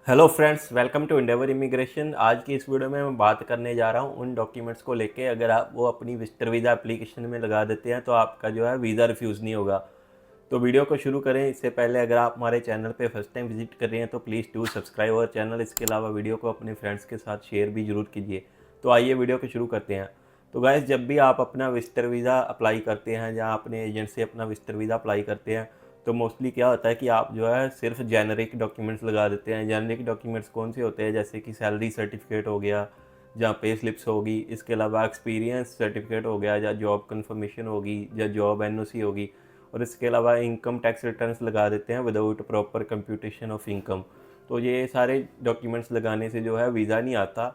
Hello friends, welcome to Endeavour Immigration. आज की इस वीडियो में मैं बात करने जा रहा हूँ उन डॉक्यूमेंट्स को लेके। अगर आप वो अपनी विजिटर वीज़ा एप्लीकेशन में लगा देते हैं तो आपका जो है वीज़ा रिफ्यूज़ नहीं होगा। तो वीडियो को शुरू करें इससे पहले अगर आप हमारे चैनल पे फर्स्ट टाइम विजिट कर रहे हैं तो प्लीज़ डू सब्सक्राइब और चैनल। इसके अलावा वीडियो को अपने फ्रेंड्स के साथ शेयर भी ज़रूर कीजिए। तो आइए वीडियो को शुरू करते हैं। तो गाइस, जब भी आप अपना विजिटर वीज़ा अप्लाई करते हैं या अपने एजेंट से अपना विजिटर वीज़ा अप्लाई करते हैं तो मोस्टली क्या होता है कि आप जो है सिर्फ जेनरिक डॉक्यूमेंट्स लगा देते हैं। जेनरिक डॉक्यूमेंट्स कौन से होते हैं, जैसे कि सैलरी सर्टिफिकेट हो गया या पे स्लिप्स होगी, इसके अलावा एक्सपीरियंस सर्टिफिकेट हो गया या जॉब कंफर्मेशन होगी या जॉब एनओसी होगी, और इसके अलावा इनकम टैक्स रिटर्न्स लगा देते हैं without proper computation of income. तो ये सारे डॉक्यूमेंट्स लगाने से जो है वीज़ा नहीं आता।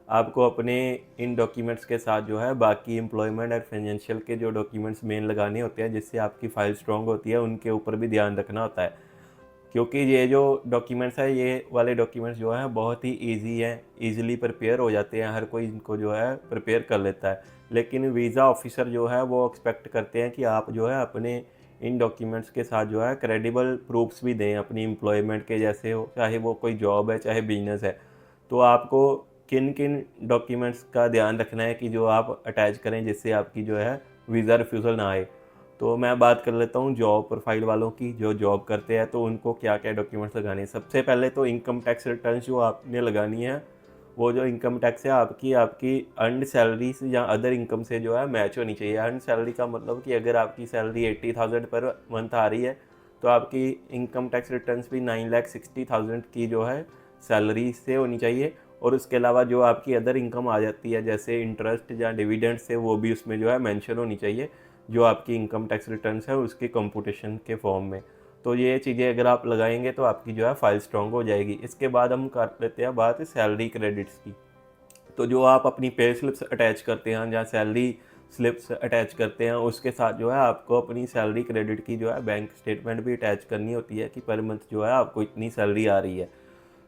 आपको अपने इन डॉक्यूमेंट्स के साथ जो है बाकी एम्प्लॉयमेंट और फाइनेंशियल के जो डॉक्यूमेंट्स मेन लगाने होते हैं जिससे आपकी फ़ाइल स्ट्रॉन्ग होती है, उनके ऊपर भी ध्यान रखना होता है। क्योंकि ये जो डॉक्यूमेंट्स है, ये वाले डॉक्यूमेंट्स जो हैं बहुत ही ईजी हैं, ईजिली प्रिपेयर हो जाते हैं, हर कोई इनको जो है प्रिपेयर कर लेता है। लेकिन वीज़ा ऑफिसर जो है वो एक्सपेक्ट करते हैं कि आप जो है अपने इन डॉक्यूमेंट्स के साथ जो है क्रेडिबल प्रूफ्स भी दें अपनी एम्प्लॉयमेंट के, जैसे हो चाहे वो कोई जॉब है चाहे बिजनेस है। तो आपको किन किन डॉक्यूमेंट्स का ध्यान रखना है कि जो आप अटैच करें जिससे आपकी जो है वीज़ा रिफ्यूज़ल ना आए। तो मैं बात कर लेता हूँ जॉब प्रोफाइल वालों की, जो जॉब करते हैं तो उनको क्या क्या डॉक्यूमेंट्स लगाने हैं। सबसे पहले तो इनकम टैक्स रिटर्न जो आपने लगानी है, वो जो इनकम टैक्स है आपकी आपकी अर्नड सैलरी से या अदर इनकम से जो है मैच होनी चाहिए। अर्नड सैलरी का मतलब कि अगर आपकी सैलरी 80,000 पर मंथ आ रही है तो आपकी इनकम टैक्स रिटर्न्स भी 9,60,000 की जो है सैलरी से होनी चाहिए। और उसके अलावा जो आपकी अदर इनकम आ जाती है जैसे इंटरेस्ट या डिविडेंड से, वो भी उसमें जो है मेंशन होनी चाहिए, जो आपकी इनकम टैक्स रिटर्न्स है उसके कंप्यूटेशन के फॉर्म में। तो ये चीज़ें अगर आप लगाएंगे तो आपकी जो है फाइल स्ट्रॉन्ग हो जाएगी। इसके बाद हम कर लेते हैं बात सैलरी क्रेडिट्स की। तो जो आप अपनी पे स्लिप्स अटैच करते हैं या सैलरी स्लिप्स अटैच करते हैं उसके साथ जो है आपको अपनी सैलरी क्रेडिट की जो है बैंक स्टेटमेंट भी अटैच करनी होती है कि पर मंथ जो है आपको इतनी सैलरी आ रही है।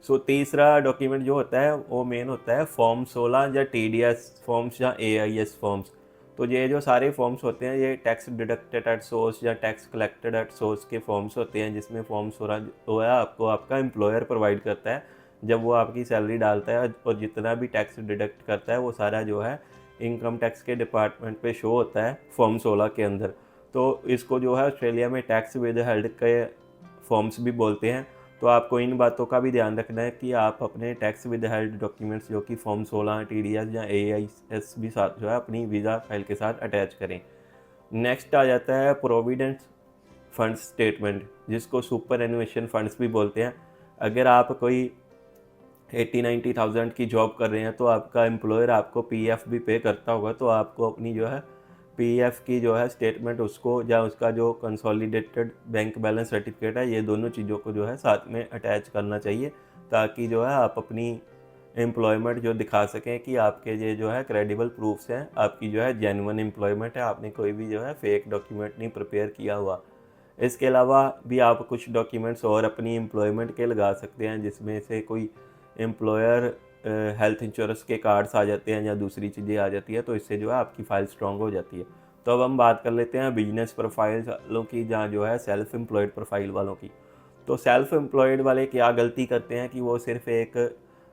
सो तीसरा डॉक्यूमेंट जो होता है वो मेन होता है फॉर्म 16 या TDS फॉर्म्स या AIS फॉर्म्स। तो ये जो सारे फॉर्म्स होते हैं ये टैक्स डिडक्टेड एट सोर्स या टैक्स कलेक्टेड एट सोर्स के फॉर्म्स होते हैं, जिसमें फॉर्म 16 जो है आपको आपका एम्प्लॉयर प्रोवाइड करता है जब वो आपकी सैलरी डालता है, और जितना भी टैक्स डिडक्ट करता है वो सारा जो है इनकम टैक्स के डिपार्टमेंट पे शो होता है फॉर्म 16 के अंदर। तो इसको जो है ऑस्ट्रेलिया में टैक्स विद हेल्ड के फॉर्म्स भी बोलते हैं। तो आपको इन बातों का भी ध्यान रखना है कि आप अपने टैक्स विद हेल्ड डॉक्यूमेंट्स जो कि फॉर्म 16 TDS या AIS भी साथ जो है अपनी वीज़ा फाइल के साथ अटैच करें। नेक्स्ट आ जाता है प्रोविडेंट फंड स्टेटमेंट, जिसको सुपर एनुएशन फंड्स भी बोलते हैं। अगर आप कोई 80-90,000 की जॉब कर रहे हैं तो आपका एम्प्लॉयर आपको PF भी पे करता होगा, तो आपको अपनी जो है PF की जो है स्टेटमेंट उसको या उसका जो कंसोलिडेटेड बैंक बैलेंस सर्टिफिकेट है, ये दोनों चीज़ों को जो है साथ में अटैच करना चाहिए, ताकि जो है आप अपनी एम्प्लॉयमेंट जो दिखा सकें कि आपके ये जो है क्रेडिबल प्रूफ्स हैं, आपकी जो है जेन्युइन एम्प्लॉयमेंट है, आपने कोई भी जो है फेक डॉक्यूमेंट नहीं प्रिपेयर किया हुआ। इसके अलावा भी आप कुछ डॉक्यूमेंट्स और अपनी एम्प्लॉयमेंट के लगा सकते हैं, जिसमें से कोई एम्प्लॉयर हेल्थ इंश्योरेंस के कार्ड्स आ जाते हैं या दूसरी चीज़ें आ जाती है, तो इससे जो है आपकी फ़ाइल स्ट्रॉन्ग हो जाती है। तो अब हम बात कर लेते हैं बिजनेस प्रोफाइल वालों की, जहाँ जो है सेल्फ एम्प्लॉयड प्रोफाइल वालों की। तो सेल्फ एम्प्लॉयड वाले क्या गलती करते हैं कि वो सिर्फ एक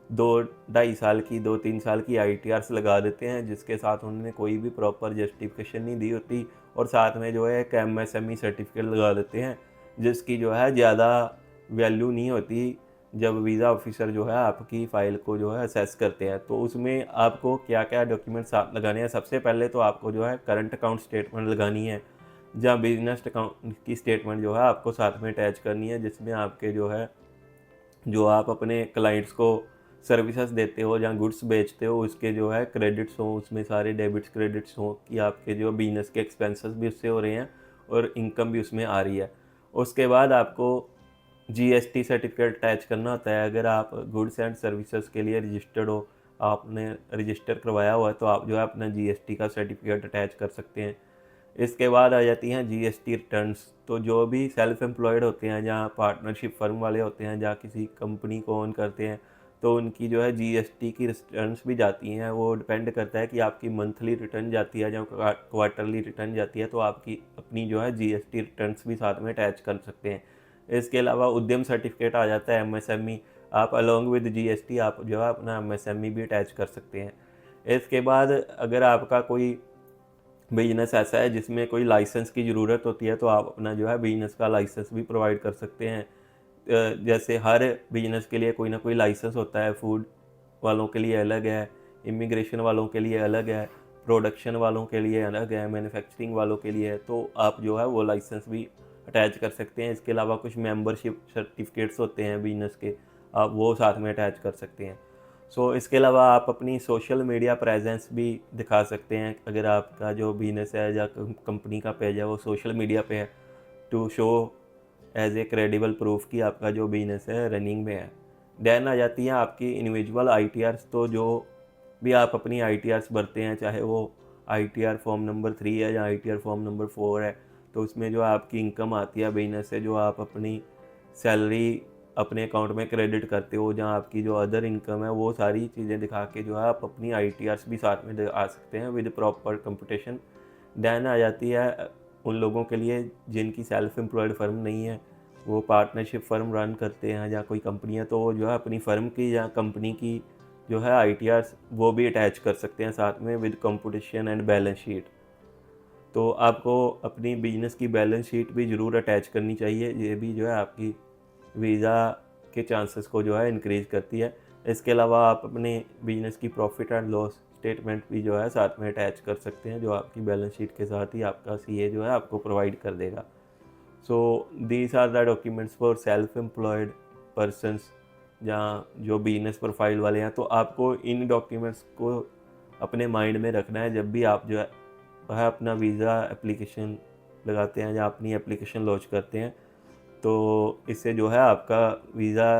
2-2.5 साल की 2-3 साल की ITRs लगा देते हैं, जिसके साथ उन्होंने कोई भी प्रॉपर जस्टिफिकेशन नहीं दी होती, और साथ में जो है एक MSME सर्टिफिकेट लगा देते हैं जिसकी जो है ज़्यादा वैल्यू नहीं होती जब वीज़ा ऑफिसर जो है आपकी फ़ाइल को जो है असेस करते हैं। तो उसमें आपको क्या क्या डॉक्यूमेंट्स आप लगाने हैं, सबसे पहले तो आपको जो है करंट अकाउंट स्टेटमेंट लगानी है, जहाँ बिजनेस अकाउंट की स्टेटमेंट जो है आपको साथ में अटैच करनी है, जिसमें आपके जो है जो आप अपने क्लाइंट्स को सर्विसेज देते हो या गुड्स बेचते हो उसके जो है क्रेडिट्स हों, उसमें सारे डेबिट्स क्रेडिट्स हों कि आपके जो बिजनेस के एक्सपेंसेस भी उससे हो रहे हैं और इनकम भी उसमें आ रही है। उसके बाद आपको GST सर्टिफिकेट अटैच करना होता है। अगर आप गुड्स एंड सर्विसेज के लिए रजिस्टर्ड हो, आपने रजिस्टर करवाया हुआ है, तो आप जो है अपना GST का सर्टिफिकेट अटैच कर सकते हैं। इसके बाद आ जाती हैं GST रिटर्न्स। तो जो भी सेल्फ एम्प्लॉयड होते हैं या पार्टनरशिप फर्म वाले होते हैं या किसी कंपनी को ओन करते हैं, तो उनकी जो है GST की रिटर्न्स भी जाती हैं। वो डिपेंड करता है कि आपकी मंथली रिटर्न जाती है या क्वार्टरली रिटर्न जाती है, तो आपकी अपनी जो है GST रिटर्न्स भी साथ में अटैच कर सकते हैं। इसके अलावा उद्यम सर्टिफिकेट आ जाता है MSME। आप अलोंग विद जीएसटी आप जो है अपना एमएसएमई भी अटैच कर सकते हैं। इसके बाद अगर आपका कोई बिजनेस ऐसा है जिसमें कोई लाइसेंस की ज़रूरत होती है तो आप अपना जो है बिजनेस का लाइसेंस भी प्रोवाइड कर सकते हैं। जैसे हर बिजनेस के लिए कोई ना कोई लाइसेंस होता है, फूड वालों के लिए अलग है, इमिग्रेशन वालों के लिए अलग है, प्रोडक्शन वालों के लिए अलग है, मैन्युफैक्चरिंग वालों के लिए है, तो आप जो है वो लाइसेंस भी अटैच कर सकते हैं। इसके अलावा कुछ मेंबरशिप सर्टिफिकेट्स होते हैं बिजनेस के, आप वो साथ में अटैच कर सकते हैं। इसके अलावा आप अपनी सोशल मीडिया प्रेजेंस भी दिखा सकते हैं। अगर आपका जो बिजनेस है या कंपनी का पेज है वो सोशल मीडिया पे है, to show as a credible proof कि आपका जो बिजनेस है रनिंग में है। देन आ जाती है आपकी इंडिविजुअल आईटीआरस। तो जो भी आप अपनी आईटीआरस भरते हैं, चाहे वो आईटीआर फॉर्म नंबर 3 है या आईटीआर फॉर्म नंबर 4 है, तो उसमें जो आपकी इनकम आती है बिजनेस से, जो आप अपनी सैलरी अपने अकाउंट में क्रेडिट करते हो, जहाँ आपकी जो अदर इनकम है, वो सारी चीज़ें दिखा के जो है आप अपनी आईटीआरस भी साथ में आ सकते हैं विद प्रॉपर कंपटीशन। देन आ जाती है उन लोगों के लिए जिनकी सेल्फ एम्प्लॉयड फर्म नहीं है, वो पार्टनरशिप फर्म रन करते हैं या कोई कंपनी है, तो वो जो है अपनी फर्म की या कंपनी की जो है आईटीआरस वो भी अटैच कर सकते हैं साथ में with competition and balance sheet. तो आपको अपनी बिजनेस की बैलेंस शीट भी ज़रूर अटैच करनी चाहिए। ये भी जो है आपकी वीज़ा के चांसेस को जो है इंक्रीज़ करती है। इसके अलावा आप अपने बिजनेस की प्रॉफिट एंड लॉस स्टेटमेंट भी जो है साथ में अटैच कर सकते हैं, जो आपकी बैलेंस शीट के साथ ही आपका सीए जो है आपको प्रोवाइड कर देगा। So these are the documents for self employed persons, जहाँ जो बिजनेस प्रोफाइल वाले हैं। तो आपको इन डॉक्यूमेंट्स को अपने माइंड में रखना है जब भी आप जो है वह अपना वीज़ा एप्लीकेशन लगाते हैं या अपनी एप्लीकेशन लॉन्च करते हैं। तो इससे जो है आपका वीज़ा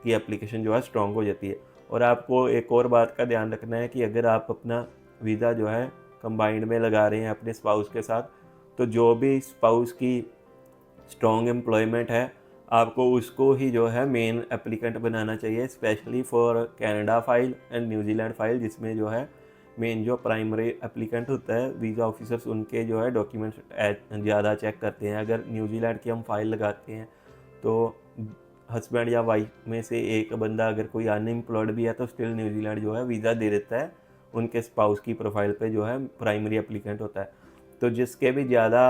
की एप्लीकेशन जो है स्ट्रॉन्ग हो जाती है। और आपको एक और बात का ध्यान रखना है कि अगर आप अपना वीज़ा जो है कंबाइंड में लगा रहे हैं अपने स्पाउस के साथ, तो जो भी स्पाउस की स्ट्रॉन्ग एम्प्लॉयमेंट है, आपको उसको ही जो है मेन एप्लीकेंट बनाना चाहिए, specially for Canada file and New Zealand file, जिसमें जो है मेन जो प्राइमरी एप्लीकेंट होता है वीज़ा ऑफिसर्स, उनके जो है डॉक्यूमेंट्स ज़्यादा चेक करते हैं। अगर न्यूजीलैंड की हम फाइल लगाते हैं तो हस्बैंड या वाइफ में से एक बंदा अगर कोई अनएम्प्लॉयड भी है तो स्टिल न्यूजीलैंड जो है वीज़ा दे देता है, उनके स्पाउस की प्रोफाइल पे जो है प्राइमरी एप्लीकेंट होता है। तो जिसके भी ज़्यादा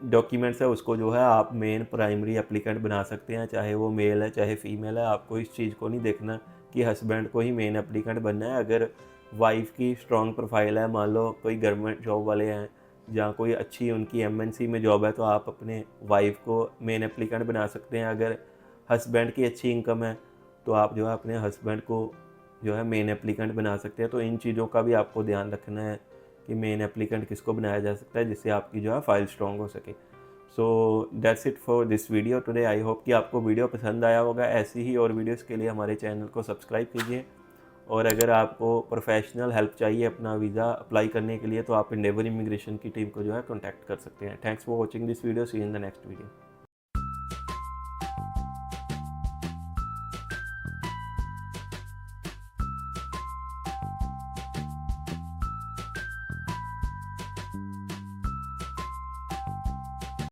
डॉक्यूमेंट्स है उसको जो है आप मेन प्राइमरी एप्लीकेंट बना सकते हैं, चाहे वो मेल है चाहे फीमेल है। आपको इस चीज़ को नहीं देखना कि हस्बैंड को ही मेन एप्लीकेंट बनना है। अगर वाइफ की स्ट्रॉन्ग प्रोफाइल है, मान लो कोई गवर्नमेंट जॉब वाले हैं या कोई अच्छी उनकी एमएनसी में जॉब है, तो आप अपने वाइफ को मेन एप्लीकेंट बना सकते हैं। अगर हस्बैंड की अच्छी इनकम है तो आप जो है अपने हस्बैंड को जो है मेन एप्लीकेंट बना सकते हैं। तो इन चीज़ों का भी आपको ध्यान रखना है कि मेन एप्लीकेंट किसको बनाया जा सकता है, जिससे आपकी जो है फाइल स्ट्रॉन्ग हो सके। So that's it for this video today. I hope कि आपको वीडियो पसंद आया होगा। ऐसी ही और वीडियोस के लिए हमारे चैनल को सब्सक्राइब कीजिए। और अगर आपको प्रोफेशनल हेल्प चाहिए अपना वीज़ा अप्लाई करने के लिए, तो आप इंडेवर इमिग्रेशन की टीम को जो है कॉन्टैक्ट कर सकते हैं। Thanks for watching this video. See you in the next video.